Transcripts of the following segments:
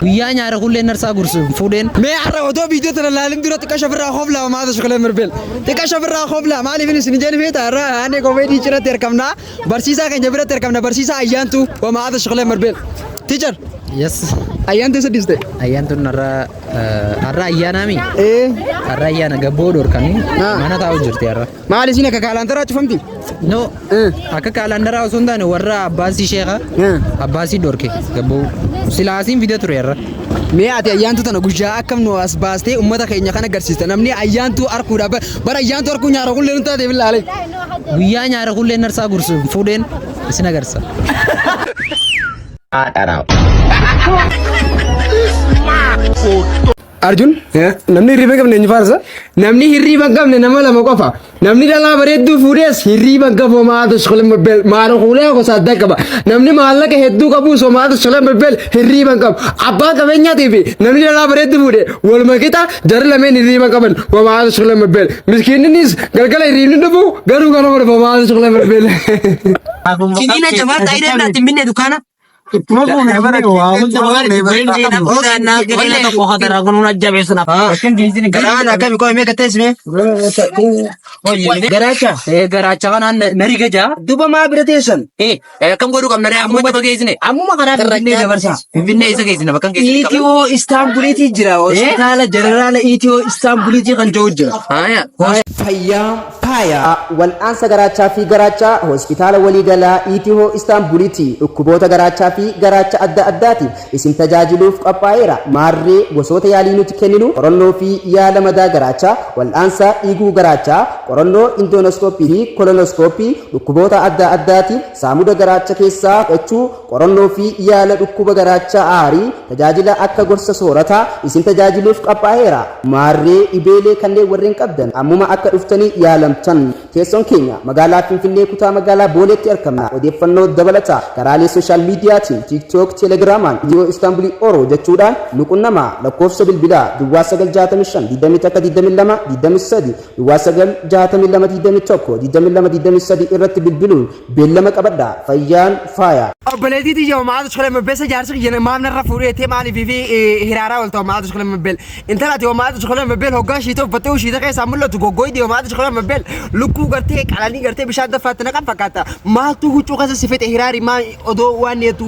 ويا نيار كل نرسا قرص فودين ما يعرف ودو فيديو ترى لازم دلوقتي كشف الراخوف لا ما هذا شغله مربل تكشف الراخوف لا ما لي فيني سنجاني في ترى أنا كوميدي ترى تركمنا برسيسا كان جبرة تركمنا برسيسا أيانتو وما هذا شغله مربل تيجر يس أيانتو سديسته أيانتو نرى أيانا مي إيه أيانا قبول وركني ما أنا تعود جرتي أرى ما لي سينك كالان ترى تفهمتي نو أكا كالان ترى وسندان ورا عباسي شيخا عباسي دوركي قبول سلاسين فيديو ترى أرى مي أتي أيانتو تنا غجاء كم نو أسباسته أمتا كينيا كنا غرسيسته نمني أيانتو أركودا بر أيانتو أركو نيارو كل لنتا دي بالله عليك ويا نيارو كل نرسا قرص فودين اسنا غرسا अर्जुन नमनी हिरी बंगम नहीं फारसा नमनी हिरी बंगम ने नमला मकोफा नमनी डाला बरेद्दू फूरेस हिरी बंगम वो माद शक्ल में बेल मारो खुले को सादा कबा नमनी मालना के हेद्दू कबू सो माद शक्ल में बेल हिरी बंगम अब्बा कवेन्या तीबी नमनी डाला बरेद्दू फूरे वोल मकिता जर लमे हिरी बंगम वो माद शक्ल में बेल मिस्किन निस गलगल हिरी नबू गरु गरु वो माद शक्ल में बेल किनी ना जवाब ताई रे ना तिमिने दुकाना garacha kan nari geja duba ma birtesan kam goru kam nari ammu ma geisne ammu ma kana binne jabarsa binne isa geisne bakan geisne itio istanbuliti jira hospital general itio istanbuliti kan jojja aya fayyam paya wal ansa garacha fi garacha hospital wali gala itio istanbuliti ukubota garacha fi garacha adda addati isin tajaajiluuf qophaa'eera maarree gosoota yaalii nuti kenninu qorannoo fi yaala madaa garacha wal ansa dhiiguu garacha qorannoo indonoskooppii fi kolonoskooppii dhukkuboota adda addaati saamuda garacha keessaa fudhachuu qorannoo fi yaala dhukkuba garacha aarii tajaajila akka gorsa soorataa isin tajaajiluuf qophaa'eera maarree ibeelee kanneen warreen qabdan ammuma akka dhuftanii yaalamtan keessoon keenya magaalaa Finfinnee kutaa magaalaa Booleetti argamna odeeffannoo dabalataa karaalee sooshaal miidiyaatiin TikTok Telegiraamaan viidiyoo Istaanbulii Oro jechuudhaan nuqunnama lakkoofsa bilbilaa 965 22 irratti bilbiluun beellama qabadha fayyaan faaya obboleetii yoo maal shaqale mabbeessa jaarsi yana maamna rafuuree tee maali fi hiraara walta maal shaqale mabbel intalati yoo maal shaqale mabbel hoggaa shiitoo battee shiita keessa mul'atu goggooydi yoo maal shaqale mabbel lukkuu gartee qalanii gartee bishaan daffaatti naqan fakkaata maaltu huccuu keessa sifete hiraari maa odoo waan yeetu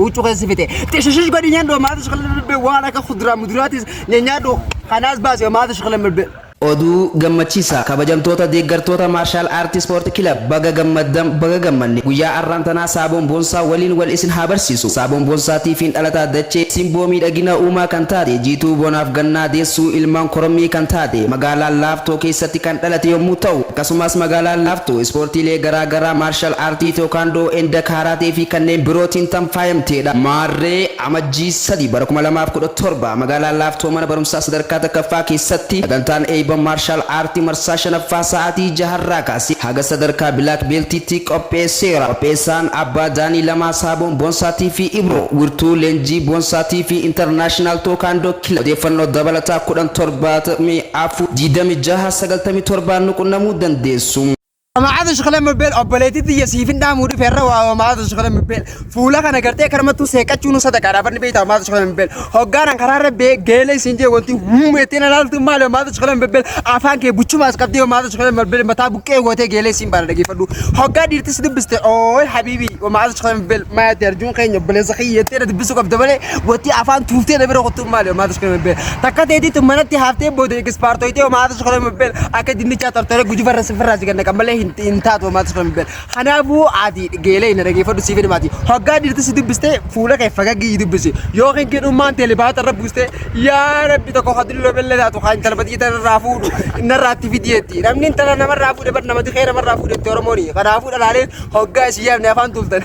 huccuu keessa sifete teeshishish godhi nyaandoo maal shaqale mabbel waan akka kuduraa muduraatis nyaandoo kanaas baas yoo maal shaqale mabbel oduu gammachiisa kabajamtoota deeggartoota maarshaal aartii ispoortii kilab baga gammaddan baga gammanne guyyaa arraantanaa saaboon boonsaa waliin wal isin haa barsiisu saaboon boonsaatii fi dhalataa dachee simboo miidhagina uumaa kan taate jiituu bonaaf gannaa deessuu ilmaan korommii kan taate magaalaa laaftoo keessatti kan dhalate yommuu ta'u akkasumas magaalaa laaftoo ispoortiilee garaa garaa maarshaal aartii teekaandoo enda kaaraatee fi kanneen birootiin tan faayamteedha maarree amajjii 3 bara 2017 magaalaa laaftoo mana barumsaa sadarkaa tokkoffaa keessatti sagantaan eebba marshal aartii marsaa shanaffaa sa'aatii 6 kaasee haga sadarkaa bilaak beeltiitti qopheesseera qopheessaan abbaa daanii lamaa saaboon boonsaatii fi ibro wirtuu leenjii boonsaatii fi intarnaashinaal teekaandoo kilab odeeffannoo dabalataa 17 nuqunnamuu dandeessu ما عاد شغله مبل أبليتي دي سيفين دامو دي فرّا وما عاد شغله مبل فولا كنا قرتي كرمتو سيكا تشونو صدق على فرن بيتا ما عاد شغله مبل هجانا قرار بجيل سينجي وانتي ميتين على تمال ما عاد شغله مبل عفان كي بتشو ماسك بدي وما عاد شغله مبل متى بكي وانتي جيل سين بارد كيفدو هجا دير تسد بست أوه حبيبي وما عاد شغله مبل ما ترجون خين يبل زخية تيرا تبسوا كف دبلة وانتي عفان توفتي نبرة خطو مال ما عاد شغله مبل تكاد تيجي تمنا تهافتي بودي كسبارتو يتي وما عاد شغله مبل أكيد إني جاتر ترى جوجي فرس كنا كمله intaat wamaata shaqala mabel kanaafuu ati geelee na dhageeffadhu siifin maati hoggaa dhiirti si dubbiste fuula kee fagaggii dubbise yoo kan kedhummaan teelebaata irra buuste yaa rabbi tokko hadri lobelle taatu kan talbatii irraa fuudhu innarraatti fidiyeetti namni intala namarraa fuudhe bar namatti khee namarraa fuudhetti oromooni kanaafuu dhalaaleen hoggaa isii yaafne afaan tultan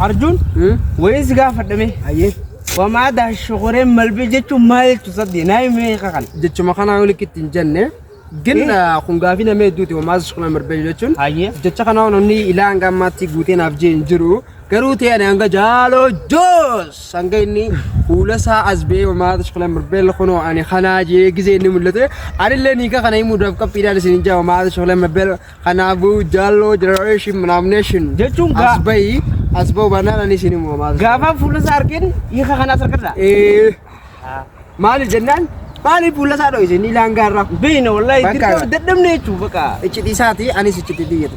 Arjun वही सिगा फटमे आइए وما ده الشغلين ملبجت ما تصدق نايم يخان جت ما خنا أقول لك تنجنة جن خنقافينا ما يدوتي وما الشغل مربجتون أيه جت خنا ونني إلى أن قام تيجوتين أفجين جرو قروتي أنا أنجا جالو جوس أنجا إني ولا سا أزبي وما هذا شغله مربل خنو أنا خناجي جزء إني ملته أنا اللي نيكا خناي مدرب كبيرة لسنجا وما هذا شغله مربل خنابو جالو جنريشن منامنيشن جتونغا أزبو بنا أنا سيني مو ما غافا فول ساركن يخا خنا سركدا إيه مال الجنان مالي فول سارو إيشني لانغارا بين والله ددم نيتو بقى إيشتي ساتي أنا سيشتي ديتو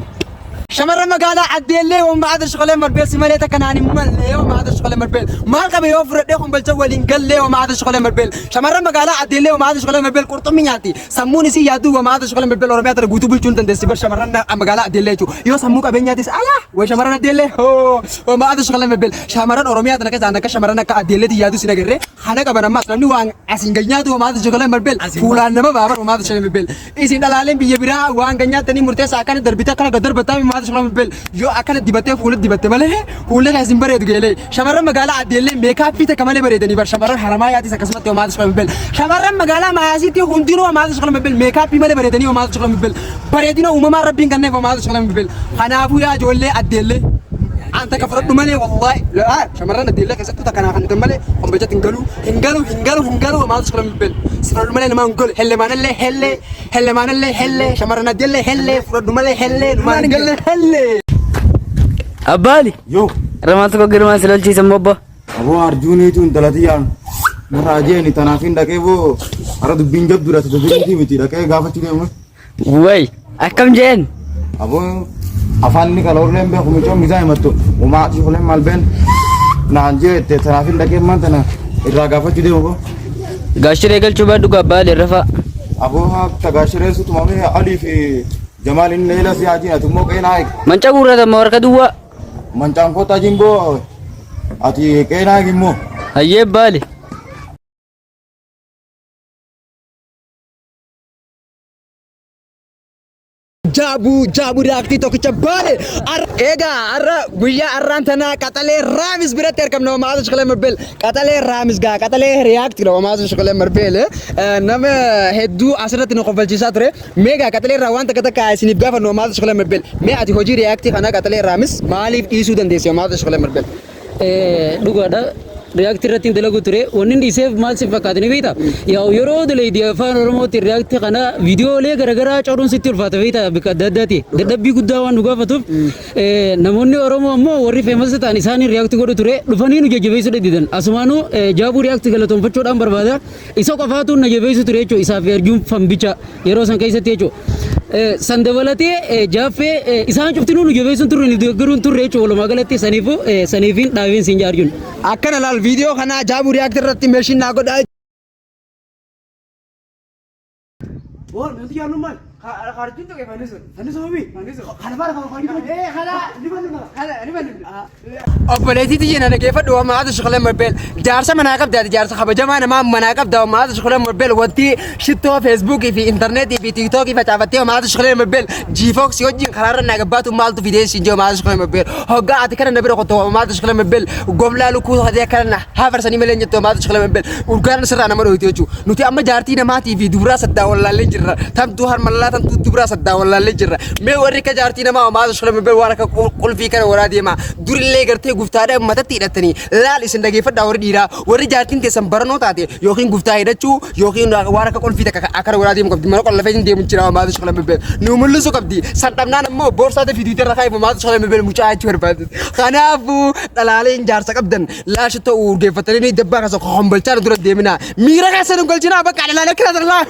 شمر مقالة عديلي وما هذا شغله مربل سماليتا كان أنا مملي وما هذا شغله مربل ما قبل يوفر لكم بالجوالين قال لي وما هذا شغله مربل شمر مقالة عديلي وما هذا شغله مربل قرطمي ياتي سموني سي يادو وما هذا شغله مربل ورميات رجوتو بالجون تندسي بس شمرنا مقالة عديلي شو يو سموك أبين ياتي سألا وشمرنا عديلي هو وما هذا شغله مربل شمرنا ورميات أنا كذا أنا كشمرنا كعديلي يادو سيناجرة خانك أبنا ما سلني وان أسنجنيات وما هذا شغله مربل فلان ما بابر وما هذا شغله مربل إيش إن العالم بيجبرها وان جنيات تاني مرتاح أكان دربيتا كنا قدر بتاعي ما هذا شغله مربل يو أكان دبته فولت ماله فولت لازم بريد قليل شمرنا مقالة عديلي ميكاب فيتا كمان بريدني بس شمرنا حرامياتي سكسمت وما هذا شغله مربل شمرنا مقالة ما يزيد هندينو وما هذا شغله مربل ميكاب في ماله بريدني وما هذا شغله مربل بريدنا وما ربين كنا وما هذا شغله مربل أنا أبويا جولي عديلي أنت كفرت مالي والله لا شمرنا عديلي كسبت تكنا خنت مالي هم بجت هنقلوا وما هذا شغله مربل سفر مالي لما نقول هلا ما نله هلا ما نله شمرنا عديلي هلا فرد مالي ما نقول هلا أبالي Yo, رماتك وقرما سلالتي سموبا abo arjuni itu intalatiyan maraje ni tanafin dake bo ara dubbin jab dura to dubbin miti dake gafa chide mo وي أكم جين abo afan ni kalor lem be khumi chom mizay matto uma chi khulem malben na anje te tanafin dake man tana ira gafa chide mo قاشر رجل شو بدو قبالي رفا abo ha tagashire su tumame alif jamal in leila si ajina tumo kainaik من تقول هذا مورك دوا mancang kota jimbo ati kainaik mo هيا بالي جابو رياكتي تو كتبالي ايغا ويا ارانتنا قتلي رامز بريتر كم نو ما شغله مربل قتلي رامز غا قتلي رياكت لو ما شغله مربل نم هدو اسرت نو قبل جساتره ميغا قتلي روان تكتا كايسني بغا نو ما شغله مربل مي اتي هوجي رياكتي خنا قتلي رامز مالي ايسو دنديسي ما شغله مربل dhugaadha reaaktii irratti hin dalagu ture wanni dhiiseef maal si fakkaatani beekta yaa yeroo daleedii afaan oromootti reaaktii kana viidiyoolee garaagaraa cooruun sitti ulfaata beekta bika adda addaati dadhabbii guddaa waan nu gaafatuuf namoonni oromoo ammoo warri feemas ta'an isaanii reaaktii godhu ture dhufanii nu jajjabeessuu dhedhiidan asumaanuu jaabuu reaaktii galatoonfachuudhaan barbaada isa qofaatu na jabeessu ture jechuudha isaaf erjuun fambicha yeroo san keessatti jechuudha. sandabalatee jaaffee isaan cuftinuu nu jabeessuun turre nu deeggaruun turre jechuudha walumaa galatti saniifiin dhaabeen siin jaarjuun. akkana laal viidiyoo kana jaabuu reaaktii irratti meeshiin naa godhaa. بول نتي يا نمان خارجين تو كيف فانيسو بي خلا بار obboleettii tiyya na dhageeffadhu waan maata shaqalee marbeel jaarsa manaa qabdaa jaarsa kabajamaa namaa manaa qabdaa waan maata shaqalee marbeel wanti shittoo feesbuukii fi intarneetii fi tiiktookii facaafattee waan maata shaqalee marbeel jiifooksii wajjin karaarra naa gabbaatu maaltu fideessin jee maata shaqalee marbeel hoggaa ati kana na bira qottoo waan maata shaqalee marbeel goblaa lukkuu hadee kana haafarsanii malee jettoo maata shaqalee marbeel urgaan sirraa nama dhoowwite jechuudha nuti amma jaartii namaatii fi duburaa saddaa wallaallee jirra tamtuu harmallaa tamtuu duburaa saddaa wallaallee jirra mee warri ka jaartii namaa waan maata shaqalee marbeel waan akka qulfii kana waraa deemaa durillee gartee guftaadha matatti hidhatanii laal isin dhageeffadhaa warri dhiiraa warri jaartiin teessan baranoo taate yookiin guftaa hidhachuu yookiin waan akka qolfii takka akka waraa deemu qabdi mana qollafee hin deemu jira maata shaqala mebel nu mul'isu qabdi san dhabnaan ammoo boorsaata fi tiwiitarra kaa'ifu maata shaqala mebel mucaa jechuu barbaadu kanaafuu dhalaaleen jaarsa qabdan laashi ta'uu urgeeffatanii dabbaa kasa hombolchaan dura deemina miira keessan hin golchinaa bakka dhalaalee kira darlaa.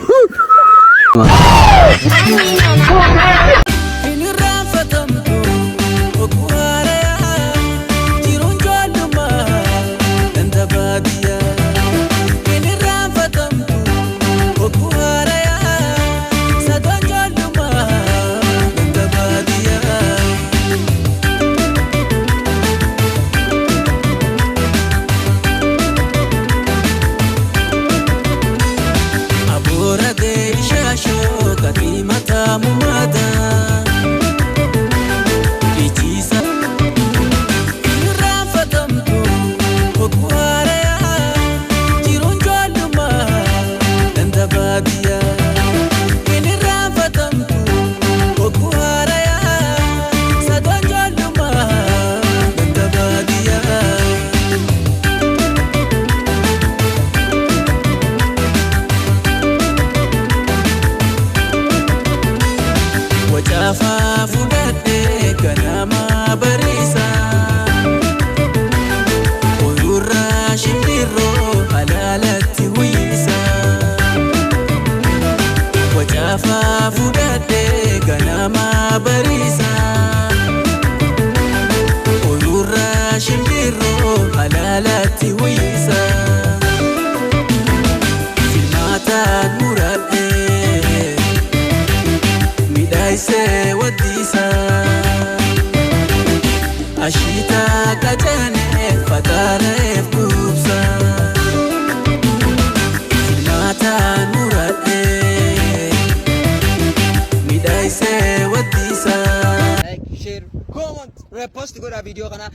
godhaa viidiyoo kana.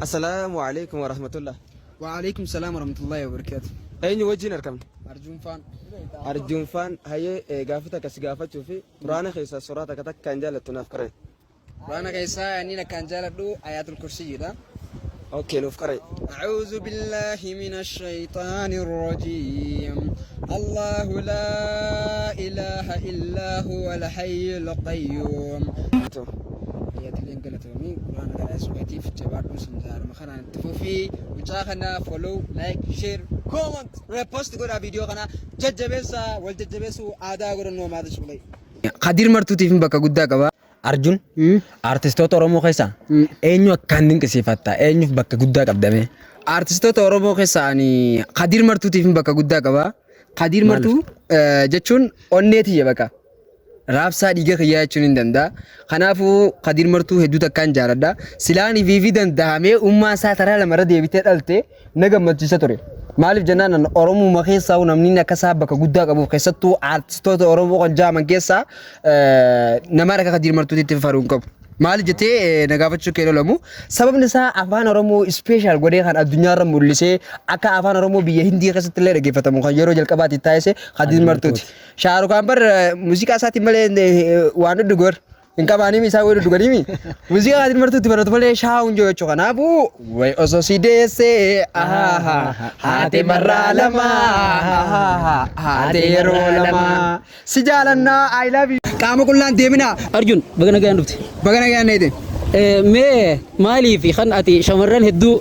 Assalaamu alaikum wa rahmatullah. Waalaikum salaam wa rahmatullahi wa barakaatu. Eenyu wajjin argamna? Arjuun Faan. Arjuun Faan hayyee gaafata akkas gaafachuu fi quraana keessaa suuraa takka takka kan jaalattu naaf qaree. Quraana keessaa inni akkaan jaaladhu Ayatul Kursiyyidha. Okay, nuuf qaree. أعوذ بالله من الشيطان الرجيم الله لا إله إلا هو الحي القيوم يتلين قلت ومين قرآن قرأ سويتي في الجبار وسنجار مخنا نتفوفي وجاخنا فولو لايك شير كومنت ريبوست قرأ فيديو خنا ججبسا والججبسو آدا قرأ نو ماذا شغلي Qadir martuutii fi bakka guddaa qaba. Arjun artistoota Oromoo keessaa eenyu akkaan dinqisiifatta? Eenyuuf bakka guddaa qabdame? Artistoota Oromoo keessaa ani Qadir martuutii fi bakka guddaa qaba. Qadir martuu jechuun onneetiyya bakka. Raabsaa dhiiga kiyyaa jechuun hin danda'a. Kanaafuu Qadir martuu hedduu takkaan jaaladha. Silaan ifiifii danda'amee ummaa isaa taraa lamarra deebitee dhalte na gammachiisa ture. Maaliif jennaan Oromoo keessaa namni akka isaa bakka guddaa qabu keessattuu artistoota Oromoo kan jaaman keessaa nama akka Qadir martuutitti fayyaduu hin qabu. Maaliif jettee na gaafachuu kee lolamu sababni isaa afaan Oromoo ispeeshaal godhee kan addunyaarra mul'isee akka afaan Oromoo biyya Hindii keessatti illee dhaggeeffatamu kan yeroo jalqabaatti taasise Qadir martuuti. Shaarukaan bar muuziqaa isaatiin malee waan dhudhu gor. Inka bani mi sawo duga dimi musiga Qadir martuuti baratu malee shaawun joo jechuudha. Kanaafuu way osoo si deesse haate marraa lama haate yeroo lama si jaalannaa I love you. Qaama qullaan deemina. Arjun bagana gaan dhufte. Bagana gaan neete. Mee maaliif kan ati shamarran hedduu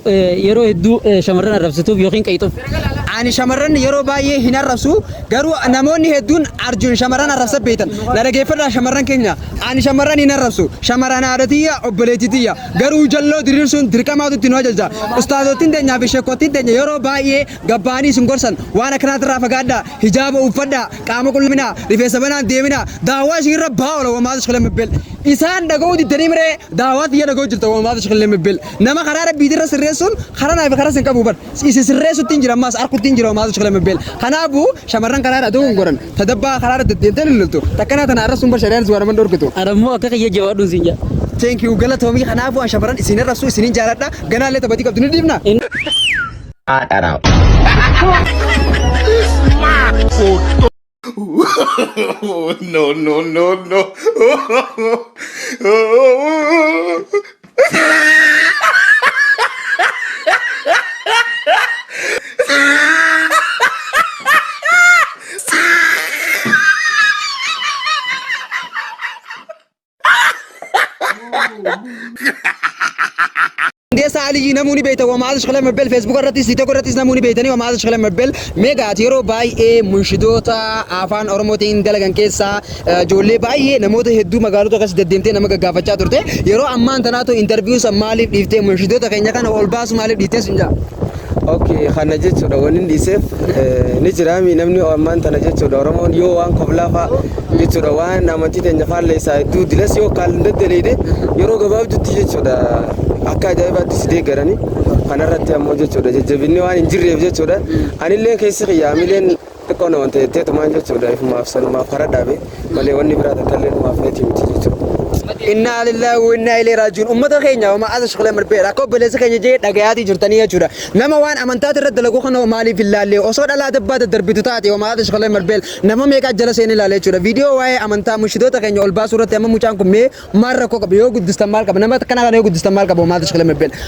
yeroo hedduu shamarran arrabsituuf yookiin qayxuuf? Ani shamarran yeroo baay'ee hin arrabsu garuu namoonni hedduun Arjun shamarran arrabsa beekan. Na dhageeffadhaa shamarran keenya. Ani shamarran hin arrabsu. Shamarran haadhatiyya obboleettitiyya. Garuu jalloo diriirsuun dirqamaatu ittiin hojjecha. Ustaazottiin teenyaa fi sheekottiin teenya yeroo baay'ee gabbaanii isin gorsan waan akkanaatirraa fagaadhaa hijaaba uffadhaa qaama qulqullinaa rifeensa banaan deeminaa daawwaa isin irra baa'ola wamaata shaqala mibbel. Isaan dhaga'uu diddanii miree daawwaa xiyya dhaga'uu jirta wamaata shaqala mibbel. Nama karaa rabbiitirra sirreessuun karaa naaf karaa sin qabu bar. Isin sirreessutti hin jira ammaas arkutti hin jira wamaata shaqala mibbel. Kanaafuu shamarran karaa dhaga'uu hin goran. Tadabbaa karaa deddeemtee lullutu. Takkanaa tana arrasuun bar shari'aan zuwaana man dhorkitu. Arammoo akka kiyya jawaadhuun siin jaa. Thank you galatoomii kanaafuu shamarran isin arrabsu isinin jaaladha. Ganaallee taphatii qabdu ni dhiibna. No, no, no, no. Desa Ali namuni beeta wamaata shaqala mabel Facebook irrattis TikTok irrattis namuni beetanii wamaata shaqala mabel meegaati yeroo baay'ee munshidoota afaan Oromootiin dalagan keessaa ijoollee baay'ee namoota hedduu magaalota akkas deddeemtee nama gaggaafachaa turte yeroo ammaan tanaatu interviews maaliif dhiiftee munshidoota keenya kana ol baasu maaliif dhiiftee sinjaa. Okay, kana jechuudha wanni dhiiseef ni jiraami namni ammaan tana jechuudha Oromoon yoo waan koblaafa jechuudha waan amantii teenya faalleessaa hedduu dilas yoo kaal daddaleede yeroo gabaabdutti jechuudha akka ajaa'ibaatti si deeggaranii kanarratti ammoo jechuudha jajjabinni waan hin jirreef jechuudha anillee keessi qiyyaamileen xiqqoo na wanta jetteetumaan jechuudha ifumaaf sanumaaf kara dhaabe malee wanni biraa takkallee numaaf feeti miti jechuudha. Inna lillahi wa inna ilaihi raji'un ummata keenya wama asa shaqala marbeera akka obboleessa keenya jee dhagayaati jirtanii jechuudha nama waan amantaati irratti dalagu kana maaliif ilaalle osoo dhalaa dabbaa daddarbitu taate wama asa shaqala marbeel nama meeqa jala seen ilaalle jechuudha viidiyoo waa'ee amantaa mushidoota keenya ol baasuu irratti amma mucaan kun mee maal rakkoo qaba yoo guddistan maal qaba nama kana yoo guddistan maal qaba wama asa shaqala marbeel